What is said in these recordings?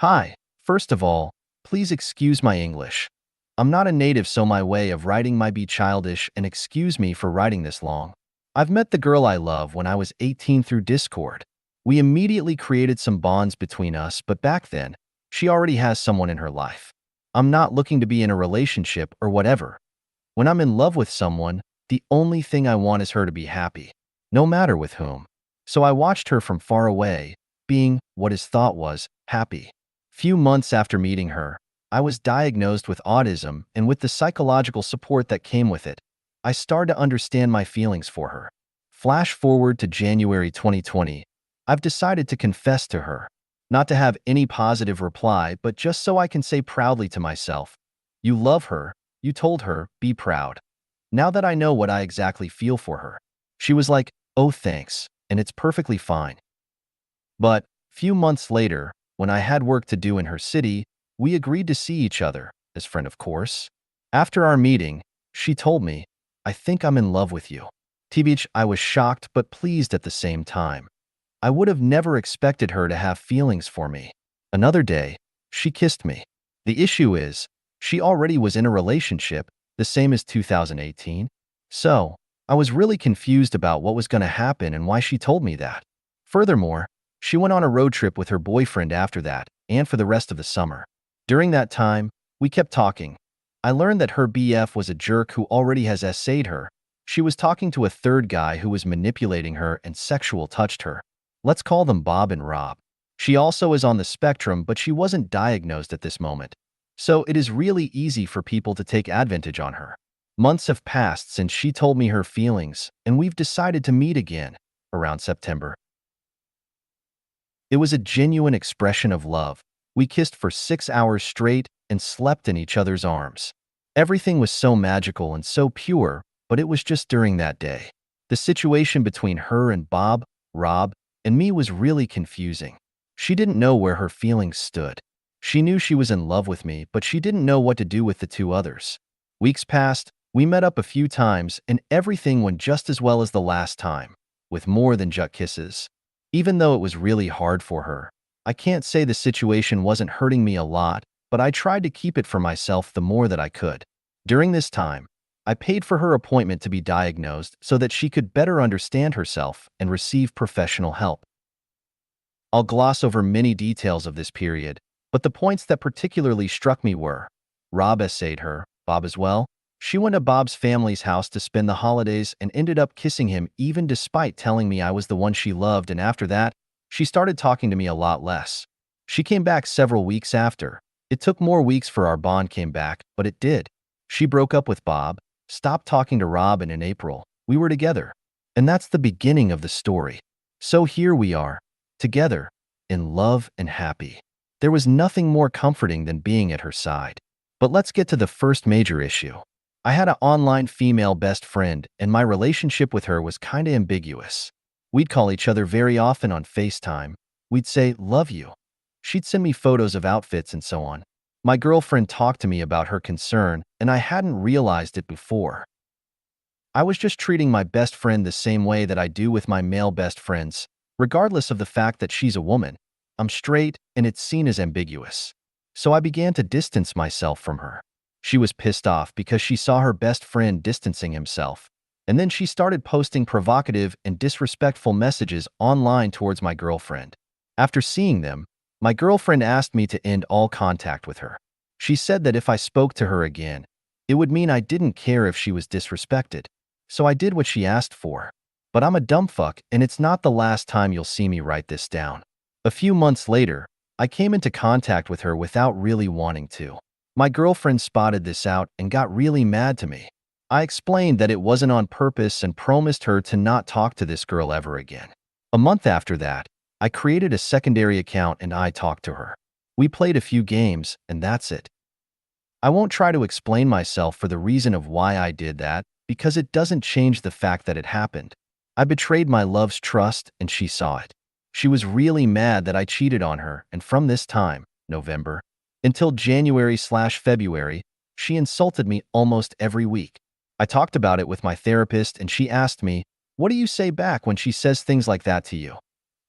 Hi, first of all, please excuse my English. I'm not a native, so my way of writing might be childish, and excuse me for writing this long. I've met the girl I love when I was 18 through Discord. We immediately created some bonds between us, but back then, she already has someone in her life. I'm not looking to be in a relationship or whatever. When I'm in love with someone, the only thing I want is her to be happy, no matter with whom. So I watched her from far away, being what his thought was happy. Few months after meeting her, I was diagnosed with autism, and with the psychological support that came with it, I started to understand my feelings for her. Flash forward to January 2020, I've decided to confess to her. Not to have any positive reply, but just so I can say proudly to myself, "You love her, you told her, be proud." Now that I know what I exactly feel for her, she was like, "Oh, thanks, and it's perfectly fine." But few months later, when I had work to do in her city, we agreed to see each other, as friend of course. After our meeting, she told me, "I think I'm in love with you." TBH, I was shocked but pleased at the same time. I would have never expected her to have feelings for me. Another day, she kissed me. The issue is, she already was in a relationship, the same as 2018. So, I was really confused about what was going to happen and why she told me that. Furthermore, she went on a road trip with her boyfriend after that, and for the rest of the summer. During that time, we kept talking. I learned that her BF was a jerk who already has essayed her. She was talking to a third guy who was manipulating her and sexual touched her. Let's call them Bob and Rob. She also is on the spectrum, but she wasn't diagnosed at this moment. So it is really easy for people to take advantage on her. Months have passed since she told me her feelings, and we've decided to meet again, around September. It was a genuine expression of love. We kissed for 6 hours straight and slept in each other's arms. Everything was so magical and so pure, but it was just during that day. The situation between her and Bob, Rob, and me was really confusing. She didn't know where her feelings stood. She knew she was in love with me, but she didn't know what to do with the two others. Weeks passed, we met up a few times, and everything went just as well as the last time, with more than just kisses. Even though it was really hard for her, I can't say the situation wasn't hurting me a lot, but I tried to keep it for myself the more that I could. During this time, I paid for her appointment to be diagnosed so that she could better understand herself and receive professional help. I'll gloss over many details of this period, but the points that particularly struck me were: Rob essayed her, Bob as well. She went to Bob's family's house to spend the holidays and ended up kissing him even despite telling me I was the one she loved, and after that, she started talking to me a lot less. She came back several weeks after. It took more weeks for our bond came back, but it did. She broke up with Bob, stopped talking to Rob, and in April, we were together. And that's the beginning of the story. So here we are, together, in love and happy. There was nothing more comforting than being at her side. But let's get to the first major issue. I had an online female best friend, and my relationship with her was kinda ambiguous. We'd call each other very often on FaceTime. We'd say, "Love you." She'd send me photos of outfits and so on. My girlfriend talked to me about her concern, and I hadn't realized it before. I was just treating my best friend the same way that I do with my male best friends, regardless of the fact that she's a woman. I'm straight, and it's seen as ambiguous. So I began to distance myself from her. She was pissed off because she saw her best friend distancing himself, and then she started posting provocative and disrespectful messages online towards my girlfriend. After seeing them, my girlfriend asked me to end all contact with her. She said that if I spoke to her again, it would mean I didn't care if she was disrespected. So I did what she asked for. But I'm a dumb fuck, and it's not the last time you'll see me write this down. A few months later, I came into contact with her without really wanting to. My girlfriend spotted this out and got really mad to me. I explained that it wasn't on purpose and promised her to not talk to this girl ever again. A month after that, I created a secondary account and I talked to her. We played a few games, and that's it. I won't try to explain myself for the reason of why I did that, because it doesn't change the fact that it happened. I betrayed my love's trust, and she saw it. She was really mad that I cheated on her, and from this time, November, until January/February, she insulted me almost every week. I talked about it with my therapist, and she asked me, "What do you say back when she says things like that to you?"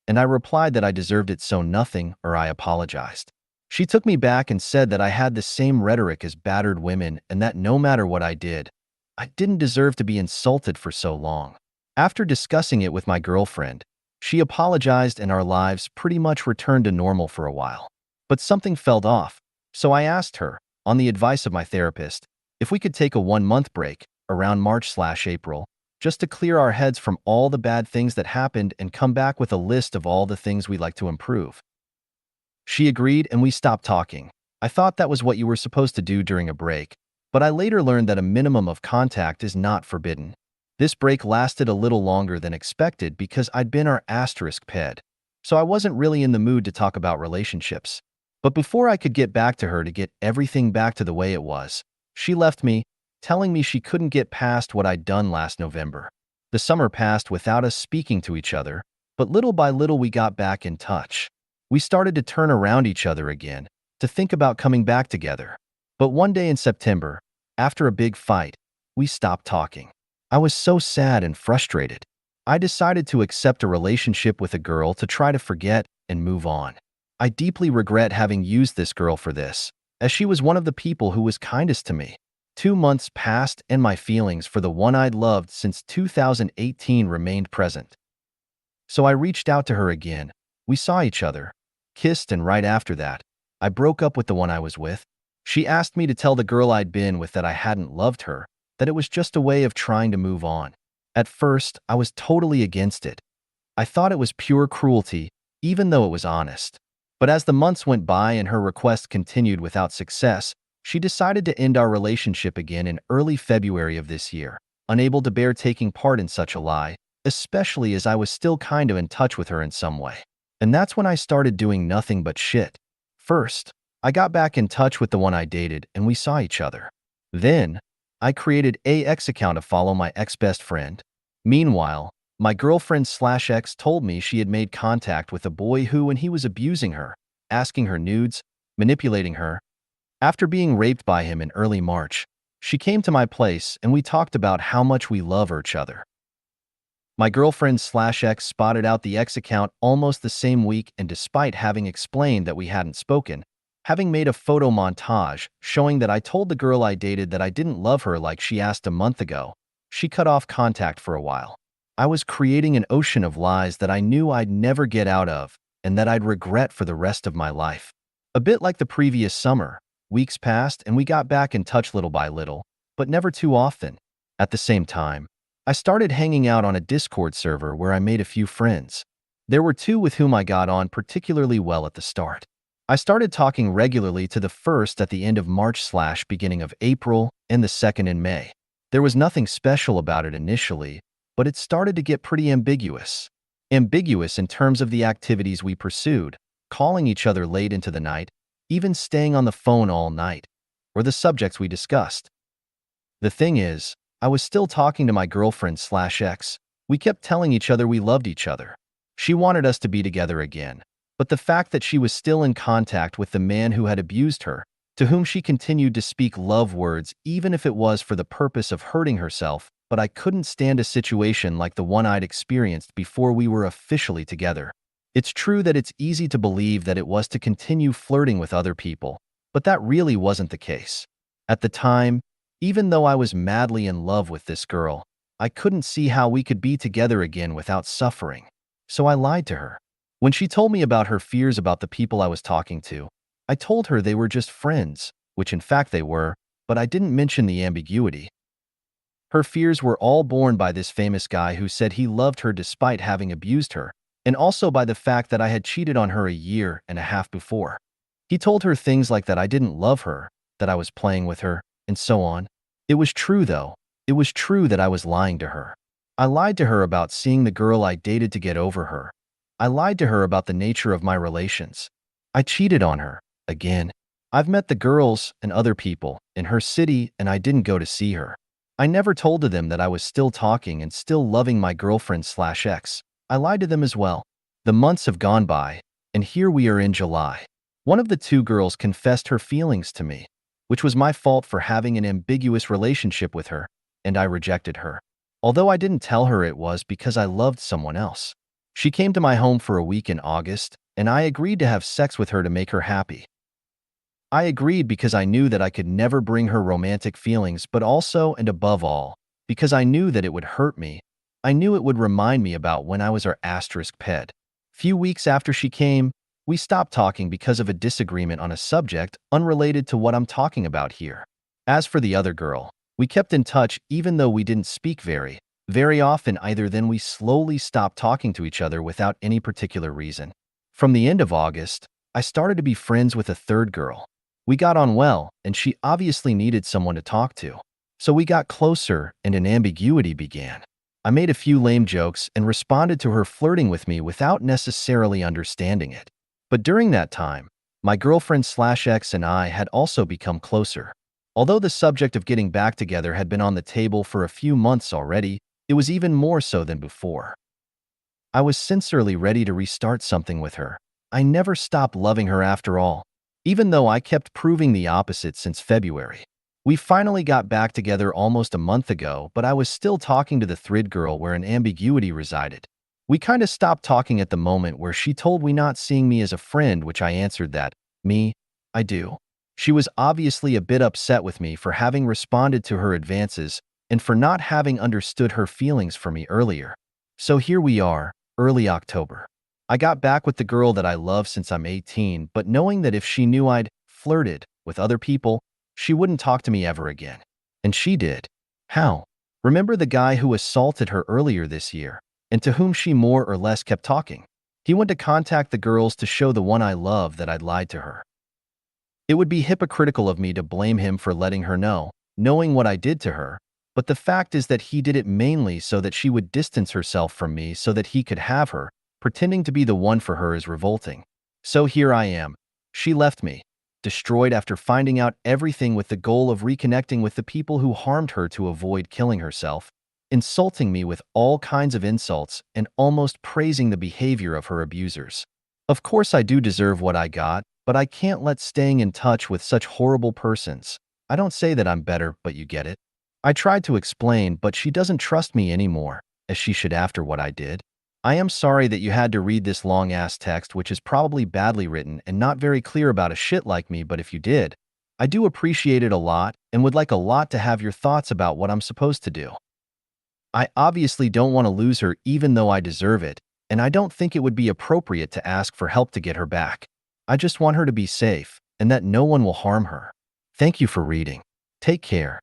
And I replied that I deserved it, so nothing, or I apologized. She took me back and said that I had the same rhetoric as battered women and that no matter what I did, I didn't deserve to be insulted for so long. After discussing it with my girlfriend, she apologized and our lives pretty much returned to normal for a while. But something felt off, so I asked her, on the advice of my therapist, if we could take a 1-month break around March/April, just to clear our heads from all the bad things that happened and come back with a list of all the things we'd like to improve. She agreed and we stopped talking. I thought that was what you were supposed to do during a break, but I later learned that a minimum of contact is not forbidden. This break lasted a little longer than expected because I'd been our asterisk ped, so I wasn't really in the mood to talk about relationships. But before I could get back to her to get everything back to the way it was, she left me, telling me she couldn't get past what I'd done last November. The summer passed without us speaking to each other, but little by little we got back in touch. We started to turn around each other again, to think about coming back together. But one day in September, after a big fight, we stopped talking. I was so sad and frustrated. I decided to accept a relationship with a girl to try to forget and move on. I deeply regret having used this girl for this, as she was one of the people who was kindest to me. 2 months passed and my feelings for the one I'd loved since 2018 remained present. So I reached out to her again. We saw each other, kissed, and right after that, I broke up with the one I was with. She asked me to tell the girl I'd been with that I hadn't loved her, that it was just a way of trying to move on. At first, I was totally against it. I thought it was pure cruelty, even though it was honest. But as the months went by and her request continued without success, she decided to end our relationship again in early February of this year, unable to bear taking part in such a lie, especially as I was still kind of in touch with her in some way. And that's when I started doing nothing but shit. First, I got back in touch with the one I dated and we saw each other. Then, I created a X account to follow my ex-best friend. Meanwhile, my girlfriend/ex told me she had made contact with a boy who, when he was abusing her, asking her nudes, manipulating her. After being raped by him in early March, she came to my place and we talked about how much we love each other. My girlfriend/ex spotted out the X account almost the same week, and despite having explained that we hadn't spoken, having made a photo montage showing that I told the girl I dated that I didn't love her like she asked a month ago, she cut off contact for a while. I was creating an ocean of lies that I knew I'd never get out of and that I'd regret for the rest of my life. A bit like the previous summer, weeks passed and we got back in touch little by little, but never too often. At the same time, I started hanging out on a Discord server where I made a few friends. There were two with whom I got on particularly well at the start. I started talking regularly to the first at the end of March/beginning of April and the second in May. There was nothing special about it initially, but it started to get pretty ambiguous. Ambiguous in terms of the activities we pursued, calling each other late into the night, even staying on the phone all night, or the subjects we discussed. The thing is, I was still talking to my girlfriend/ex. We kept telling each other we loved each other. She wanted us to be together again, but the fact that she was still in contact with the man who had abused her, to whom she continued to speak love words even if it was for the purpose of hurting herself, but I couldn't stand a situation like the one I'd experienced before we were officially together. It's true that it's easy to believe that it was to continue flirting with other people, but that really wasn't the case. At the time, even though I was madly in love with this girl, I couldn't see how we could be together again without suffering. So I lied to her. When she told me about her fears about the people I was talking to, I told her they were just friends, which in fact they were, but I didn't mention the ambiguity. Her fears were all borne by this famous guy who said he loved her despite having abused her, and also by the fact that I had cheated on her a year and a half before. He told her things like that I didn't love her, that I was playing with her, and so on. It was true though. It was true that I was lying to her. I lied to her about seeing the girl I dated to get over her. I lied to her about the nature of my relations. I cheated on her, again. I've met the girls and other people in her city and I didn't go to see her. I never told to them that I was still talking and still loving my girlfriend/ex. I lied to them as well. The months have gone by, and here we are in July. One of the two girls confessed her feelings to me, which was my fault for having an ambiguous relationship with her, and I rejected her. Although I didn't tell her it was because I loved someone else. She came to my home for a week in August, and I agreed to have sex with her to make her happy. I agreed because I knew that I could never bring her romantic feelings, but also, and above all, because I knew that it would hurt me. I knew it would remind me about when I was her asterisk pet. Few weeks after she came, we stopped talking because of a disagreement on a subject unrelated to what I'm talking about here. As for the other girl, we kept in touch even though we didn't speak very often either. Then we slowly stopped talking to each other without any particular reason. From the end of August, I started to be friends with a third girl. We got on well, and she obviously needed someone to talk to. So we got closer, and an ambiguity began. I made a few lame jokes and responded to her flirting with me without necessarily understanding it. But during that time, my girlfriend/ex and I had also become closer. Although the subject of getting back together had been on the table for a few months already, it was even more so than before. I was sincerely ready to restart something with her. I never stopped loving her after all, even though I kept proving the opposite since February. We finally got back together almost a month ago, but I was still talking to the third girl where an ambiguity resided. We kinda stopped talking at the moment where she told me not seeing me as a friend, which I answered that, me, I do. She was obviously a bit upset with me for having responded to her advances and for not having understood her feelings for me earlier. So here we are, early October. I got back with the girl that I love since I'm 18, but knowing that if she knew I'd flirted with other people, she wouldn't talk to me ever again. And she did. How? Remember the guy who assaulted her earlier this year, and to whom she more or less kept talking? He went to contact the girls to show the one I love that I'd lied to her. It would be hypocritical of me to blame him for letting her know, knowing what I did to her, but the fact is that he did it mainly so that she would distance herself from me so that he could have her. Pretending to be the one for her is revolting. So here I am. She left me, destroyed after finding out everything with the goal of reconnecting with the people who harmed her to avoid killing herself, insulting me with all kinds of insults and almost praising the behavior of her abusers. Of course I do deserve what I got, but I can't let staying in touch with such horrible persons. I don't say that I'm better, but you get it. I tried to explain, but she doesn't trust me anymore, as she should after what I did. I am sorry that you had to read this long-ass text, which is probably badly written and not very clear about a shit like me, but if you did, I do appreciate it a lot and would like a lot to have your thoughts about what I'm supposed to do. I obviously don't want to lose her even though I deserve it, and I don't think it would be appropriate to ask for help to get her back. I just want her to be safe and that no one will harm her. Thank you for reading. Take care.